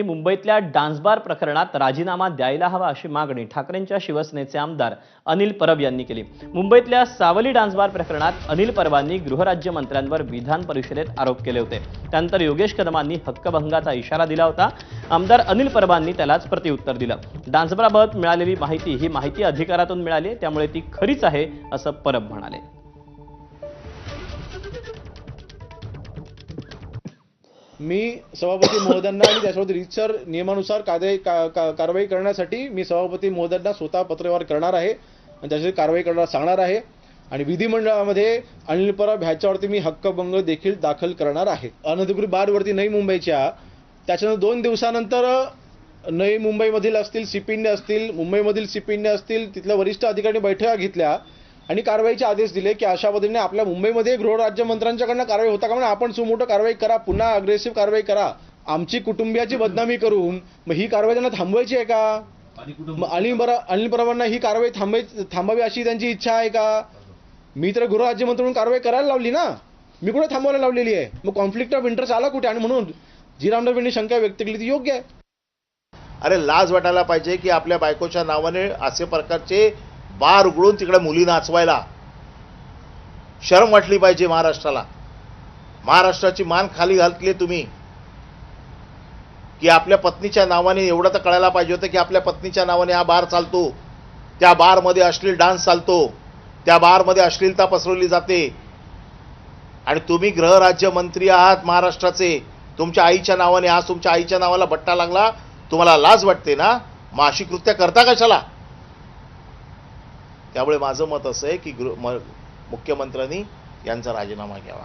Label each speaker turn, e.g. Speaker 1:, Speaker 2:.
Speaker 1: मुंबईतल्या dance bar प्रकरणात राजीनामा द्यायला हवा अशी मागणी ठाकरेंच्या शिवसेनेचे आमदार अनिल परब यांनी केली। मुंबईतल्या सावली डान्स बार प्रकरणात अनिल परबांनी गृहराज्यमंत्र्यांवर विधान परिषदेत आरोप केले होते। त्यानंतर योगेश कदमांनी हक्कभंगाचा इशारा दिला होता। आमदार अनिल परबांनी त्यालाच प्रत्युत्तर दिलं। डान्स बारबाबत मिळालेली माहिती ही माहिती अधिकारातून मिळाली, त्यामुळे ती खरीच आहे असं परब म्हणाले।
Speaker 2: मी सभापती महोदयांना आणि त्यासोबत रीतसर नियमानुसार कारवाई करण्यासाठी मी सभापती महोदयांना स्वतः पत्रव्यवहार करणार आहे आणि त्याची कारवाई करणार सांगणार आहे। आणि विधिमंडळामध्ये अनिल परब ह्याच्यावरती मी हक्कभंग देखील दाखल करणार आहे। अनधिकृत बारवरती नवी मुंबईच्या त्याच्यानंतर 2 दिवसानंतर नवी मुंबईमधील असतील सीपींडे असतील, मुंबईमधील सीपींडे असतील, तिथल्या वरिष्ठ अधिकाऱ्यांनी बैठका घेतल्या आणि कारवाईचे आदेश दिले की अशा पद्धतीने आपल्या मुंबईमध्ये गृहराज्यमंत्र्यांच्याकडनं कारवाई होता का म्हणून आपण सुमोटो कारवाई करा, पुन्हा अग्रेसिव्ह कारवाई करा। आमची कुटुंबियाची बदनामी करून मग ही कारवाई त्यांना थांबवायची आहे का? अनिल परबांना ही कारवाई थांबावी अशी त्यांची इच्छा आहे का? मी तर गृहराज्यमंत्री म्हणून कारवाई करायला लावली ना, मी कुठे थांबवायला लावलेली आहे? मग कॉन्फ्लिक्ट ऑफ इंटरेस्ट आला कुठे? आणि म्हणून जी रामदासांनी शंका व्यक्त केली ती योग्य आहे।
Speaker 3: अरे लाज वाटायला पाहिजे की आपल्या बायकोच्या नावाने असे प्रकारचे बार उघडून तिकडे मुली नाचवायला शरम वाटली पाहिजे महाराष्ट्राला। महाराष्ट्राची मान खाली घातली तुम्ही की आपल्या पत्नीच्या नावाने एवढं तर कळायला पाहिजे होतं की आपल्या पत्नीच्या नावाने हा बार चालतो, त्या बारमध्ये अश्लील डान्स चालतो, त्या बारमध्ये अश्लीलता पसरवली जाते आणि तुम्ही गृहराज्यमंत्री आहात महाराष्ट्राचे। तुमच्या आईच्या नावाने आज तुमच्या आईच्या नावाला बट्टा लागला, तुम्हाला लाज वाटते ना? मग अशी कृत्य करता कशाला? त्यामुळे माझं मत असं आहे की मुख्यमंत्र्यांनी यांचा राजीनामा घ्यावा।